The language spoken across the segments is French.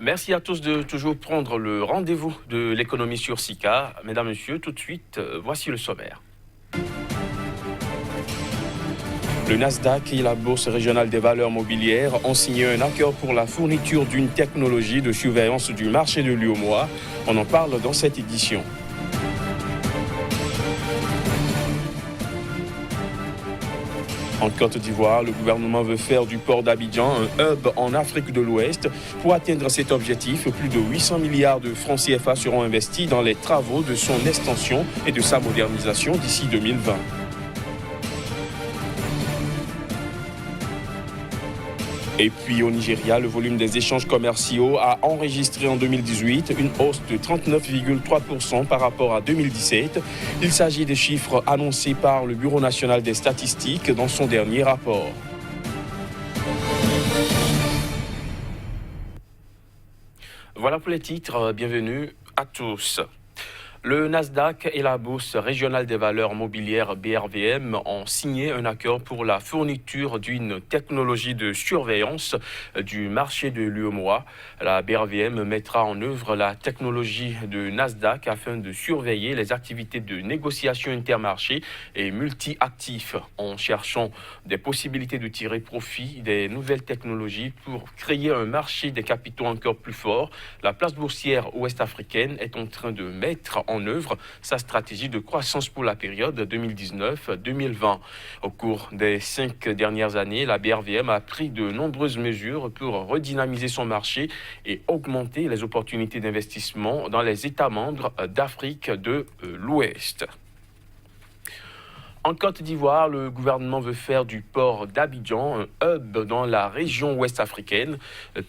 Merci à tous de toujours prendre le rendez-vous de l'économie sur SICA. Mesdames, Messieurs, tout de suite, voici le sommaire. Le Nasdaq et la Bourse régionale des valeurs mobilières ont signé un accord pour la fourniture d'une technologie de surveillance du marché de l'UEMOA. On en parle dans cette édition. En Côte d'Ivoire, le gouvernement veut faire du port d'Abidjan un hub en Afrique de l'Ouest. Pour atteindre cet objectif, plus de 800 milliards de francs CFA seront investis dans les travaux de son extension et de sa modernisation d'ici 2020. Et puis au Nigeria, le volume des échanges commerciaux a enregistré en 2018 une hausse de 39,3% par rapport à 2017. Il s'agit des chiffres annoncés par le Bureau national des statistiques dans son dernier rapport. Voilà pour les titres, bienvenue à tous. Le Nasdaq et la Bourse régionale des valeurs mobilières BRVM ont signé un accord pour la fourniture d'une technologie de surveillance du marché de l'UEMOA. La BRVM mettra en œuvre la technologie de Nasdaq afin de surveiller les activités de négociation intermarché et multi-actifs en cherchant des possibilités de tirer profit des nouvelles technologies pour créer un marché des capitaux encore plus fort. La place boursière ouest-africaine est en train de mettre en œuvre sa stratégie de croissance pour la période 2019-2020. Au cours des 5 dernières années, la BRVM a pris de nombreuses mesures pour redynamiser son marché et augmenter les opportunités d'investissement dans les États membres d'Afrique de l'Ouest. En Côte d'Ivoire, le gouvernement veut faire du port d'Abidjan un hub dans la région ouest africaine.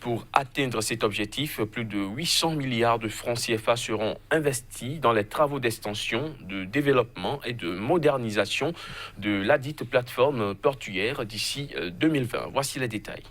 Pour atteindre cet objectif, plus de 800 milliards de francs CFA seront investis dans les travaux d'extension, de développement et de modernisation de ladite plateforme portuaire d'ici 2020. Voici les détails.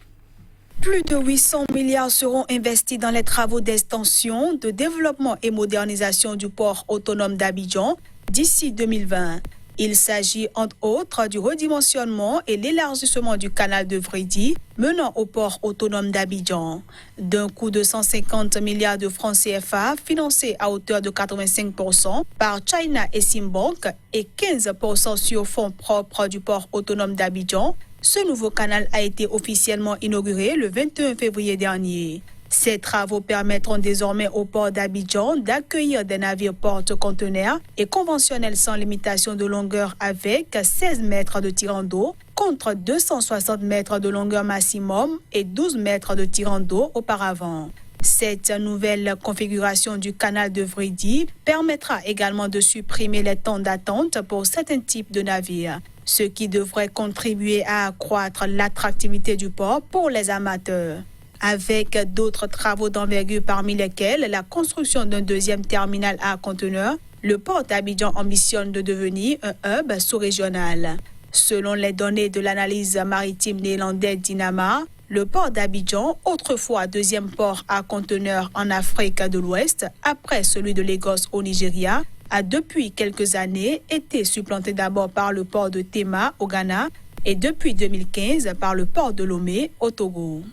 Plus de 800 milliards seront investis dans les travaux d'extension, de développement et modernisation du port autonome d'Abidjan d'ici 2020. Il s'agit entre autres du redimensionnement et l'élargissement du canal de Vridi menant au port autonome d'Abidjan. D'un coût de 150 milliards de francs CFA financé à hauteur de 85% par China et Simbank et 15% sur fonds propres du port autonome d'Abidjan, ce nouveau canal a été officiellement inauguré le 21 février dernier. Ces travaux permettront désormais au port d'Abidjan d'accueillir des navires porte-conteneurs et conventionnels sans limitation de longueur avec 16 mètres de tirant d'eau contre 260 mètres de longueur maximum et 12 mètres de tirant d'eau auparavant. Cette nouvelle configuration du canal de Vridi permettra également de supprimer les temps d'attente pour certains types de navires, ce qui devrait contribuer à accroître l'attractivité du port pour les amateurs. Avec d'autres travaux d'envergure parmi lesquels la construction d'un deuxième terminal à conteneurs, le port d'Abidjan ambitionne de devenir un hub sous-régional. Selon les données de l'analyse maritime néerlandaise Dynama, le port d'Abidjan, autrefois deuxième port à conteneurs en Afrique de l'Ouest, après celui de Lagos au Nigeria, a depuis quelques années été supplanté d'abord par le port de Tema au Ghana et depuis 2015 par le port de Lomé au Togo.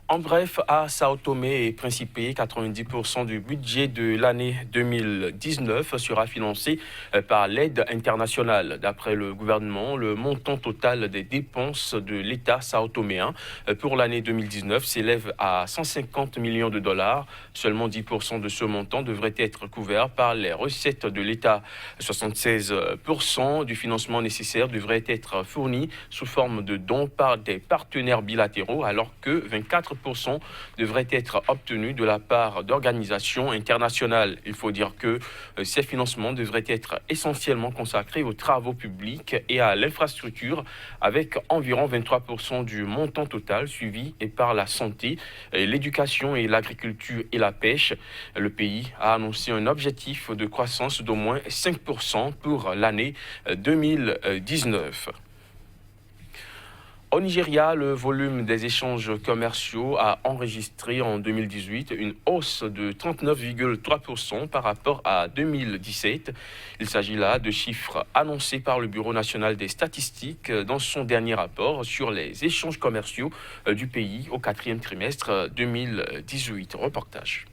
En bref, à Sao Tomé et Principe, 90% du budget de l'année 2019 sera financé par l'aide internationale. D'après le gouvernement, le montant total des dépenses de l'État sao-toméen pour l'année 2019 s'élève à 150 millions de dollars. Seulement 10% de ce montant devrait être couvert par les recettes de l'État. 76% du financement nécessaire devrait être fourni sous forme de dons par des partenaires bilatéraux, alors que 24% devraient être obtenus de la part d'organisations internationales. Il faut dire que ces financements devraient être essentiellement consacrés aux travaux publics et à l'infrastructure, avec environ 23% du montant total, suivi par la santé, l'éducation et l'agriculture et la pêche. Le pays a annoncé un objectif de croissance d'au moins 5% pour l'année 2019. Au Nigeria, le volume des échanges commerciaux a enregistré en 2018 une hausse de 39,3% par rapport à 2017. Il s'agit là de chiffres annoncés par le Bureau national des statistiques dans son dernier rapport sur les échanges commerciaux du pays au quatrième trimestre 2018. Reportage.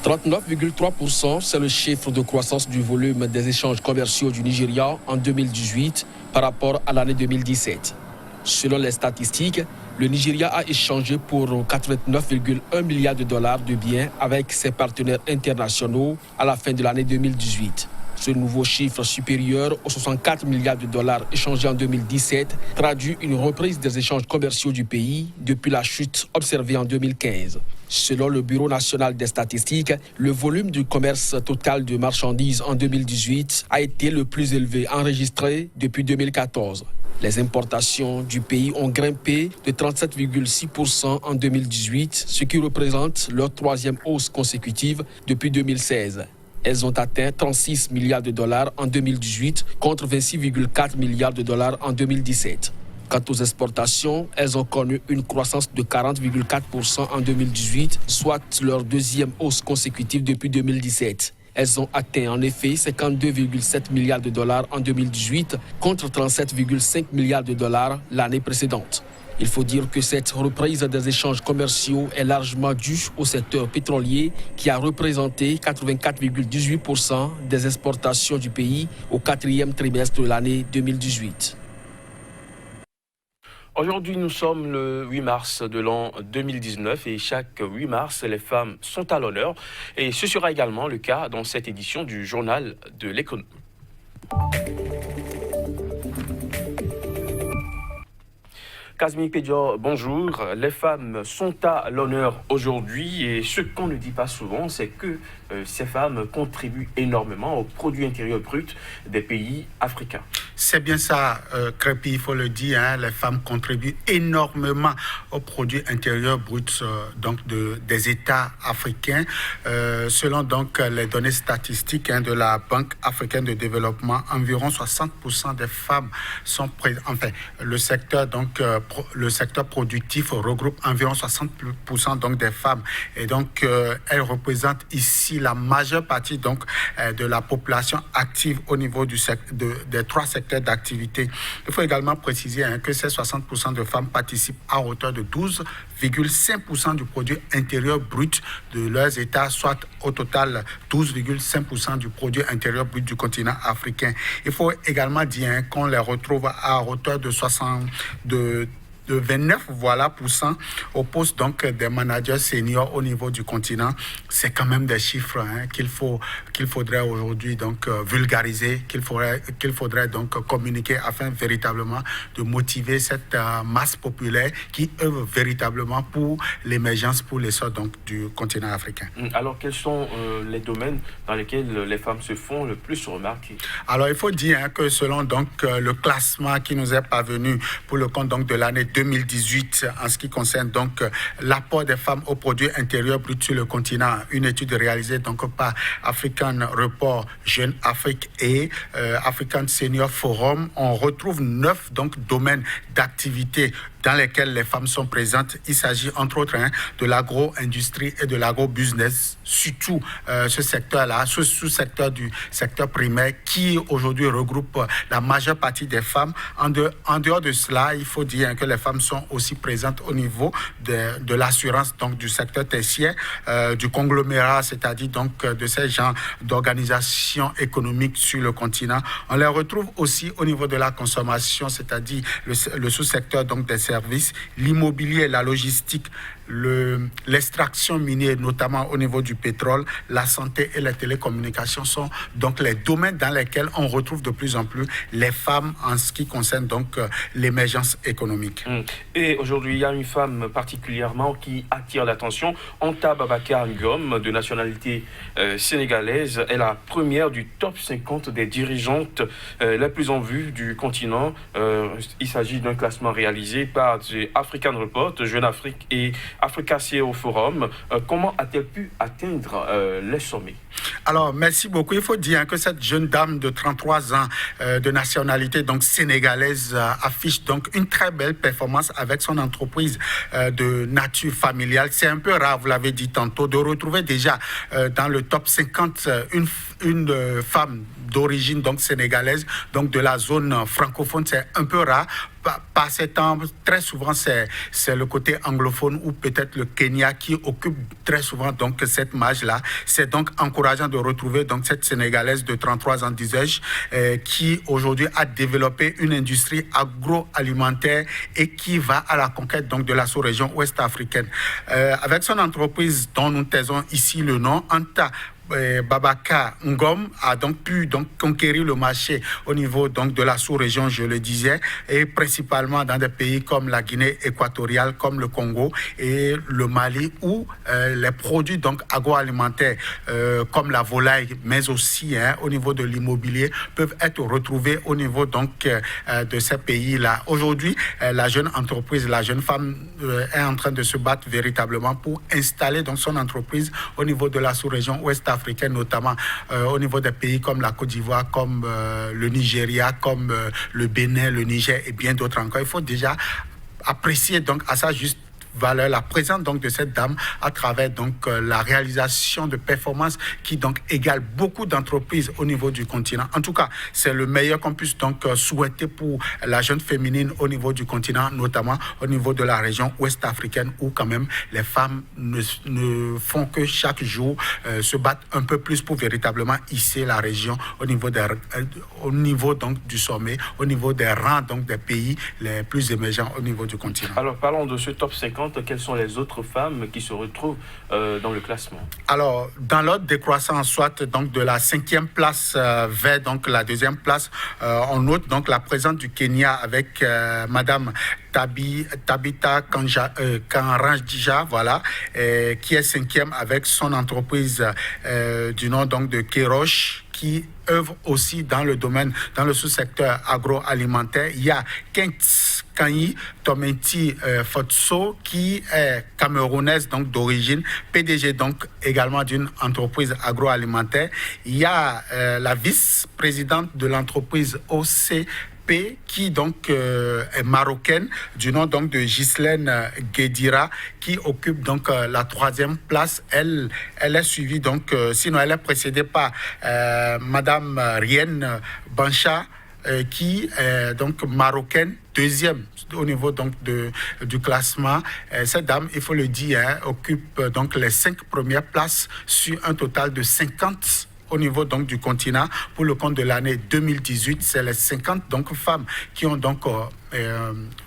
39,3%, c'est le chiffre de croissance du volume des échanges commerciaux du Nigeria en 2018 par rapport à l'année 2017. Selon les statistiques, le Nigeria a échangé pour 89,1 milliards de dollars de biens avec ses partenaires internationaux à la fin de l'année 2018. Ce nouveau chiffre supérieur aux 64 milliards de dollars échangés en 2017 traduit une reprise des échanges commerciaux du pays depuis la chute observée en 2015. Selon le Bureau national des statistiques, le volume du commerce total de marchandises en 2018 a été le plus élevé enregistré depuis 2014. Les importations du pays ont grimpé de 37,6% en 2018, ce qui représente leur troisième hausse consécutive depuis 2016. Elles ont atteint 36 milliards de dollars en 2018 contre 26,4 milliards de dollars en 2017. Quant aux exportations, elles ont connu une croissance de 40,4% en 2018, soit leur deuxième hausse consécutive depuis 2017. Elles ont atteint en effet 52,7 milliards de dollars en 2018 contre 37,5 milliards de dollars l'année précédente. Il faut dire que cette reprise des échanges commerciaux est largement due au secteur pétrolier qui a représenté 84,18% des exportations du pays au quatrième trimestre de l'année 2018. Aujourd'hui, nous sommes le 8 mars de l'an 2019 et chaque 8 mars, les femmes sont à l'honneur. Et ce sera également le cas dans cette édition du Journal de l'économie. Kazmi Pédior, bonjour. Les femmes sont à l'honneur aujourd'hui et ce qu'on ne dit pas souvent, c'est que ces femmes contribuent énormément au produit intérieur brut des pays africains. C'est bien ça, Crépy, il faut le dire, hein, les femmes contribuent énormément au produit intérieur brut des États africains. Selon donc les données statistiques de la Banque africaine de développement, environ 60% des femmes sont présentes. Enfin, le secteur productif regroupe environ 60% donc des femmes et donc elles représentent ici la majeure partie donc de la population active au niveau des trois secteurs d'activité. Il faut également préciser que ces 60% de femmes participent à hauteur de 12,5% du produit intérieur brut de leurs États, soit au total 12,5% du produit intérieur brut du continent africain. Il faut également dire qu'on les retrouve à hauteur de 29% au poste donc des managers seniors au niveau du continent. C'est quand même des chiffres qu'il faudrait aujourd'hui donc vulgariser, qu'il faudrait donc communiquer afin véritablement de motiver cette masse populaire qui œuvre véritablement pour l'émergence, pour l'essor donc du continent africain. Alors quels sont les domaines dans lesquels les femmes se font le plus remarquer? Alors il faut dire que selon donc le classement qui nous est parvenu pour le compte donc de l'année 2018 en ce qui concerne donc l'apport des femmes au produit intérieur brut sur le continent, une étude réalisée donc par African Report Jeune Afrique et African Senior Forum, on retrouve 9 donc domaines d'activité dans lesquels les femmes sont présentes. Il s'agit entre autres de l'agro-industrie et de l'agro-business, surtout ce secteur-là, ce sous-secteur du secteur primaire qui aujourd'hui regroupe la majeure partie des femmes. En dehors de cela, il faut dire que les femmes sont aussi présentes au niveau de l'assurance, donc du secteur tertiaire, du conglomérat, c'est-à-dire donc de ces genres d'organisations économiques sur le continent. On les retrouve aussi au niveau de la consommation, c'est-à-dire le sous-secteur donc des services, l'immobilier, la logistique, l'extraction minière, notamment au niveau du pétrole, la santé et les télécommunications sont donc les domaines dans lesquels on retrouve de plus en plus les femmes en ce qui concerne donc l'émergence économique. Et aujourd'hui, il y a une femme particulièrement qui attire l'attention, Anta Babacar Ngom, de nationalité sénégalaise, est la première du top 50 des dirigeantes les plus en vue du continent. Il s'agit d'un classement réalisé par African Report, Jeune Afrique et Africa CEO Forum. Comment a-t-elle pu atteindre les sommets? Alors, merci beaucoup. Il faut dire que cette jeune dame de 33 ans de nationalité donc sénégalaise affiche donc une très belle performance avec son entreprise de nature familiale. C'est un peu rare, vous l'avez dit tantôt, de retrouver déjà dans le top 50 une femme d'origine donc sénégalaise, donc de la zone francophone. C'est un peu rare. Par ces temps, très souvent, c'est le côté anglophone ou peut-être le Kenya qui occupe très souvent donc cette marge-là. C'est donc encourageant de retrouver donc cette Sénégalaise de 33 ans, disais-je, qui aujourd'hui a développé une industrie agroalimentaire et qui va à la conquête donc de la sous-région ouest africaine. Avec son entreprise dont nous taisons ici le nom, Anta Babaka Ngom a donc pu conquérir le marché au niveau donc de la sous-région, je le disais, et principalement dans des pays comme la Guinée équatoriale, comme le Congo et le Mali, où les produits donc agroalimentaires comme la volaille, mais aussi au niveau de l'immobilier, peuvent être retrouvés au niveau donc de ces pays-là. Aujourd'hui, la jeune entreprise, la jeune femme est en train de se battre véritablement pour installer donc son entreprise au niveau de la sous-région ouest africaine, notamment au niveau des pays comme la Côte d'Ivoire, comme le Nigeria, comme le Bénin, le Niger et bien d'autres encore. Il faut déjà apprécier donc à sa juste valeur la présence donc de cette dame à travers donc la réalisation de performances qui donc égale beaucoup d'entreprises au niveau du continent. En tout cas, c'est le meilleur qu'on puisse donc souhaiter pour la jeune féminine au niveau du continent, notamment au niveau de la région ouest africaine où quand même les femmes ne font que chaque jour se battre un peu plus pour véritablement hisser la région au niveau donc du sommet, au niveau des rangs donc des pays les plus émergents au niveau du continent. Alors parlons de ce top 50. Quelles sont les autres femmes qui se retrouvent dans le classement? Alors, dans l'ordre décroissant, soit donc de la 5e place vers donc la 2e place, on note donc la présence du Kenya avec Madame Tabitha Kanranjija, voilà, qui est 5e avec son entreprise du nom donc de Keroche, qui œuvre aussi dans le domaine, dans le sous-secteur agroalimentaire. Il y a Kanyi Tometi Fotso, qui est camerounaise donc d'origine, PDG donc également d'une entreprise agroalimentaire. Il y a la vice-présidente de l'entreprise OCP, qui donc est marocaine, du nom donc de Ghislaine Guédira, qui occupe donc la 3e place. Elle est suivie donc, sinon elle est précédée par Madame Rien Bancha, qui est donc marocaine, 2e au niveau donc du classement. Cette dame, il faut le dire, occupe donc les 5 premières places sur un total de 50 au niveau donc du continent. Pour le compte de l'année 2018, c'est les 50 donc femmes qui ont donc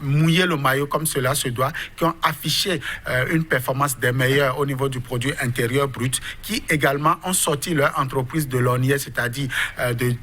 mouillé le maillot comme cela se doit, qui ont affiché une performance des meilleures au niveau du produit intérieur brut, qui également ont sorti leur entreprise de l'ornière, c'est-à-dire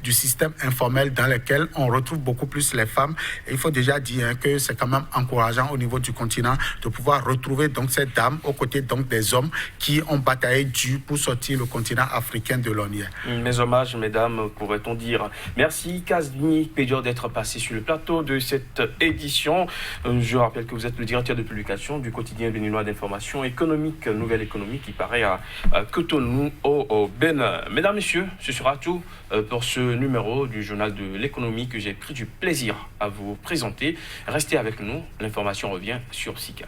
du système informel dans lequel on retrouve beaucoup plus les femmes. Et il faut déjà dire que c'est quand même encourageant au niveau du continent de pouvoir retrouver donc cette dame aux côtés donc des hommes qui ont bataillé dur pour sortir le continent africain de l'ornière. Mes hommages, mesdames, pourrait-on dire. Merci Kazmi Pédior d'être passé sur le plateau de cette édition. Je rappelle que vous êtes le directeur de publication du quotidien béninois d'information économique, Nouvelle Économie, qui paraît à Cotonou au Bénin. Mesdames, Messieurs, ce sera tout pour ce numéro du journal de l'économie que j'ai pris du plaisir à vous présenter. Restez avec nous, l'information revient sur Sika.